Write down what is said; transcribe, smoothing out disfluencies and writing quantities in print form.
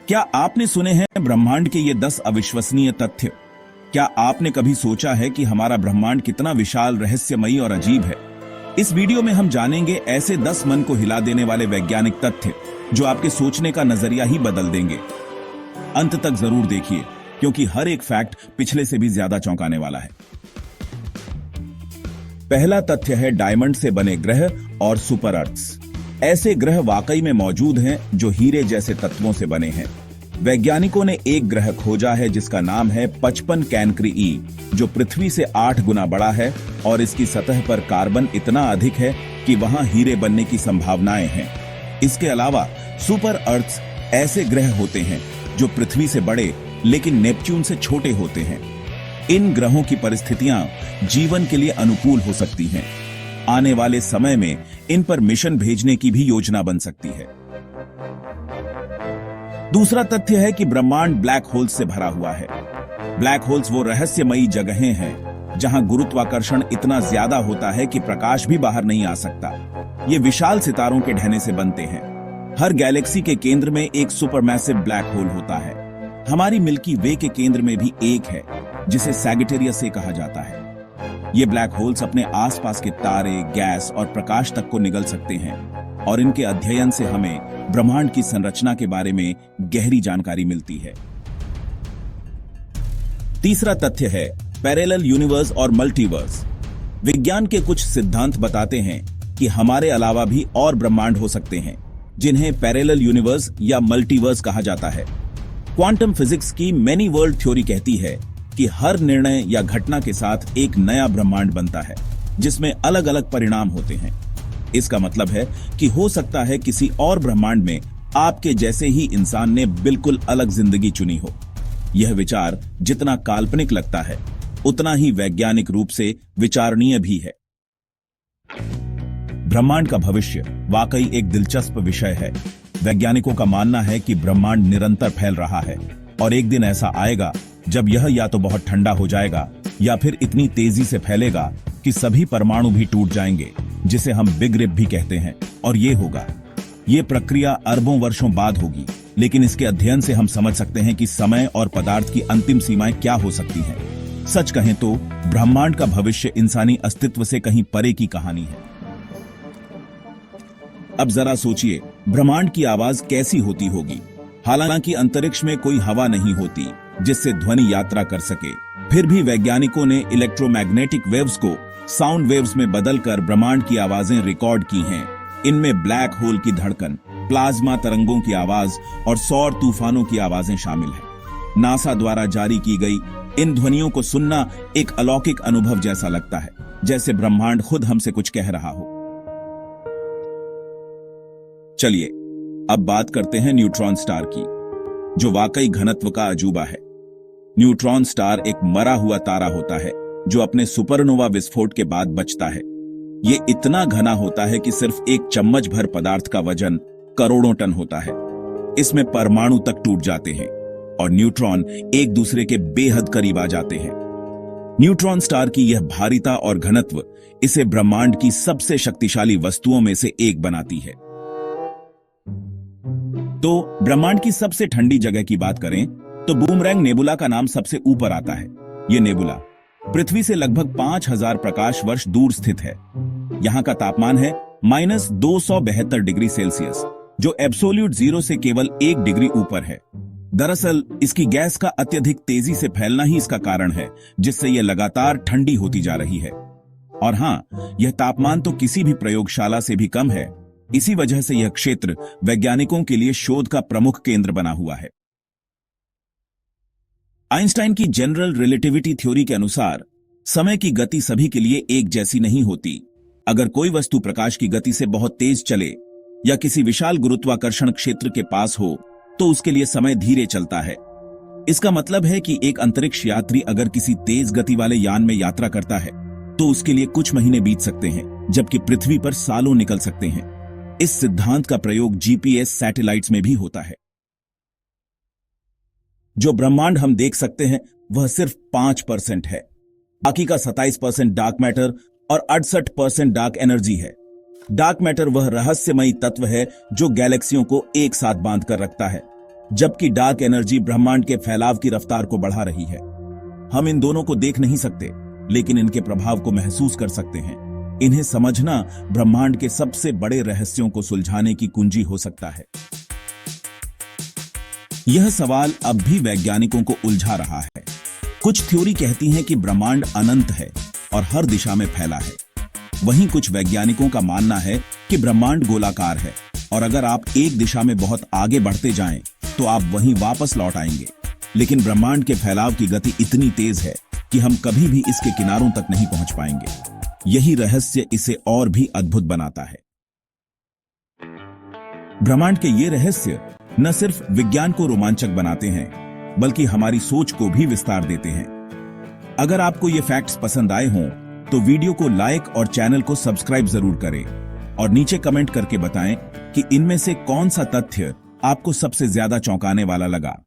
क्या आपने सुने हैं ब्रह्मांड के ये 10 अविश्वसनीय तथ्य? क्या आपने कभी सोचा है कि हमारा ब्रह्मांड कितना विशाल, रहस्यमयी और अजीब है? इस वीडियो में हम जानेंगे ऐसे 10 मन को हिला देने वाले वैज्ञानिक तथ्य जो आपके सोचने का नजरिया ही बदल देंगे। अंत तक जरूर देखिए, क्योंकि हर एक फैक्ट पिछले से भी ज्यादा चौंकाने वाला है। पहला तथ्य है डायमंड से बने ग्रह और सुपर अर्थ्स। ऐसे ग्रह वाकई में मौजूद हैं जो हीरे जैसे तत्वों से बने हैं। वैज्ञानिकों ने एक ग्रह खोजा है जिसका नाम है 55 कैनक्री ई, जो पृथ्वी से 8 गुना बड़ा है और इसकी सतह पर कार्बन इतना अधिक है कि वहां हीरे बनने की संभावनाएं हैं। इसके अलावा सुपर अर्थ्स ऐसे ग्रह होते हैं जो पृथ्वी से बड़े लेकिन नेपच्यून से छोटे होते हैं। इन ग्रहों की परिस्थितियां जीवन के लिए अनुकूल हो सकती हैं। आने वाले समय में इन पर मिशन भेजने की भी योजना बन सकती है। दूसरा तथ्य है कि ब्रह्मांड ब्लैक होल्स से भरा हुआ है। ब्लैक होल्स वो रहस्यमयी जगहें हैं जहां गुरुत्वाकर्षण इतना ज्यादा होता है कि प्रकाश भी बाहर नहीं आ सकता। ये विशाल सितारों के ढहने से बनते हैं। हर गैलेक्सी के केंद्र में एक सुपरमैसिव ब्लैक होल होता है। हमारी मिल्की वे के केंद्र में भी एक है जिसे सैगिटेरियस ए कहा जाता है। ये ब्लैक होल्स अपने आसपास के तारे, गैस और प्रकाश तक को निगल सकते हैं और इनके अध्ययन से हमें ब्रह्मांड की संरचना के बारे में गहरी जानकारी मिलती है। तीसरा तथ्य है पैरेलल यूनिवर्स और मल्टीवर्स। विज्ञान के कुछ सिद्धांत बताते हैं कि हमारे अलावा भी और ब्रह्मांड हो सकते हैं, जिन्हें पैरेलल यूनिवर्स या मल्टीवर्स कहा जाता है। क्वांटम फिजिक्स की मेनी वर्ल्ड थ्योरी कहती है कि हर निर्णय या घटना के साथ एक नया ब्रह्मांड बनता है जिसमें अलग अलग परिणाम होते हैं। इसका मतलब है कि हो सकता है किसी और ब्रह्मांड में आपके जैसे ही इंसान ने बिल्कुल अलग जिंदगी चुनी हो। यह विचार जितना काल्पनिक लगता है उतना ही वैज्ञानिक रूप से विचारणीय भी है। ब्रह्मांड का भविष्य वाकई एक दिलचस्प विषय है। वैज्ञानिकों का मानना है कि ब्रह्मांड निरंतर फैल रहा है और एक दिन ऐसा आएगा जब यह या तो बहुत ठंडा हो जाएगा या फिर इतनी तेजी से फैलेगा कि सभी परमाणु भी टूट जाएंगे, जिसे हम बिग रिप भी कहते हैं। और ये होगा, ये प्रक्रिया अरबों वर्षों बाद होगी, लेकिन इसके अध्ययन से हम समझ सकते हैं कि समय और पदार्थ की अंतिम सीमाएं क्या हो सकती हैं। सच कहें तो ब्रह्मांड का भविष्य इंसानी अस्तित्व से कहीं परे की कहानी है। अब जरा सोचिए, ब्रह्मांड की आवाज कैसी होती होगी। हालांकि अंतरिक्ष में कोई हवा नहीं होती जिससे ध्वनि यात्रा कर सके, फिर भी वैज्ञानिकों ने इलेक्ट्रोमैग्नेटिक वेव्स को साउंड वेव्स में बदलकर ब्रह्मांड की आवाजें रिकॉर्ड की हैं। इनमें ब्लैक होल की धड़कन, प्लाज्मा तरंगों की आवाज और सौर तूफानों की आवाजें शामिल हैं। नासा द्वारा जारी की गई इन ध्वनियों को सुनना एक अलौकिक अनुभव जैसा लगता है, जैसे ब्रह्मांड खुद हमसे कुछ कह रहा हो। चलिए अब बात करते हैं न्यूट्रॉन स्टार की, जो वाकई घनत्व का अजूबा है। न्यूट्रॉन स्टार एक मरा हुआ तारा होता है जो अपने सुपरनोवा विस्फोट के बाद बचता है। ये इतना घना होता है कि सिर्फ एक चम्मच भर पदार्थ का वजन करोड़ों टन होता है। इसमें परमाणु तक टूट जाते हैं और न्यूट्रॉन एक दूसरे के बेहद करीब आ जाते हैं। न्यूट्रॉन स्टार की यह भारीता और घनत्व इसे ब्रह्मांड की सबसे शक्तिशाली वस्तुओं में से एक बनाती है। तो ब्रह्मांड की सबसे ठंडी जगह की बात करें तो बूमरैंग नेबुला का नाम सबसे ऊपर आता है। यह नेबुला पृथ्वी से लगभग 5000 प्रकाश वर्ष दूर स्थित है। यहां का तापमान है -272 डिग्री सेल्सियस, जो एब्सोल्यूट जीरो से केवल 1 डिग्री ऊपर है। दरअसल इसकी गैस का अत्यधिक तेजी से फैलना ही इसका कारण है, जिससे यह लगातार ठंडी होती जा रही है। और हां, यह तापमान तो किसी भी प्रयोगशाला से भी कम है। इसी वजह से यह क्षेत्र वैज्ञानिकों के लिए शोध का प्रमुख केंद्र बना हुआ है। आइंस्टाइन की जनरल रिलेटिविटी थ्योरी के अनुसार समय की गति सभी के लिए एक जैसी नहीं होती। अगर कोई वस्तु प्रकाश की गति से बहुत तेज चले या किसी विशाल गुरुत्वाकर्षण क्षेत्र के पास हो तो उसके लिए समय धीरे चलता है। इसका मतलब है कि एक अंतरिक्ष यात्री अगर किसी तेज गति वाले यान में यात्रा करता है तो उसके लिए कुछ महीने बीत सकते हैं, जबकि पृथ्वी पर सालों निकल सकते हैं। इस सिद्धांत का प्रयोग जीपीएस सैटेलाइट्स में भी होता है। जो ब्रह्मांड हम देख सकते हैं वह सिर्फ 5% है। बाकी का 27% डार्क मैटर और 68% डार्क एनर्जी है। डार्क मैटर वह रहस्यमयी तत्व है जो गैलेक्सियों को एक साथ बांध कर रखता है। जबकि डार्क एनर्जी ब्रह्मांड के फैलाव की रफ्तार को बढ़ा रही है। हम इन दोनों को देख नहीं सकते, लेकिन इनके प्रभाव को महसूस कर सकते हैं। इन्हें समझना ब्रह्मांड के सबसे बड़े रहस्यों को सुलझाने की कुंजी हो सकता है। यह सवाल अब भी वैज्ञानिकों को उलझा रहा है। कुछ थ्योरी कहती हैं कि ब्रह्मांड अनंत है और हर दिशा में फैला है। वहीं कुछ वैज्ञानिकों का मानना है कि ब्रह्मांड गोलाकार है और अगर आप एक दिशा में बहुत आगे बढ़ते जाएं, तो आप वहीं वापस लौट आएंगे। लेकिन ब्रह्मांड के फैलाव की गति इतनी तेज है कि हम कभी भी इसके किनारों तक नहीं पहुंच पाएंगे। यही रहस्य इसे और भी अद्भुत बनाता है। ब्रह्मांड के ये रहस्य न सिर्फ विज्ञान को रोमांचक बनाते हैं, बल्कि हमारी सोच को भी विस्तार देते हैं। अगर आपको ये फैक्ट्स पसंद आए हों, तो वीडियो को लाइक और चैनल को सब्सक्राइब जरूर करें और नीचे कमेंट करके बताएं कि इनमें से कौन सा तथ्य आपको सबसे ज्यादा चौंकाने वाला लगा।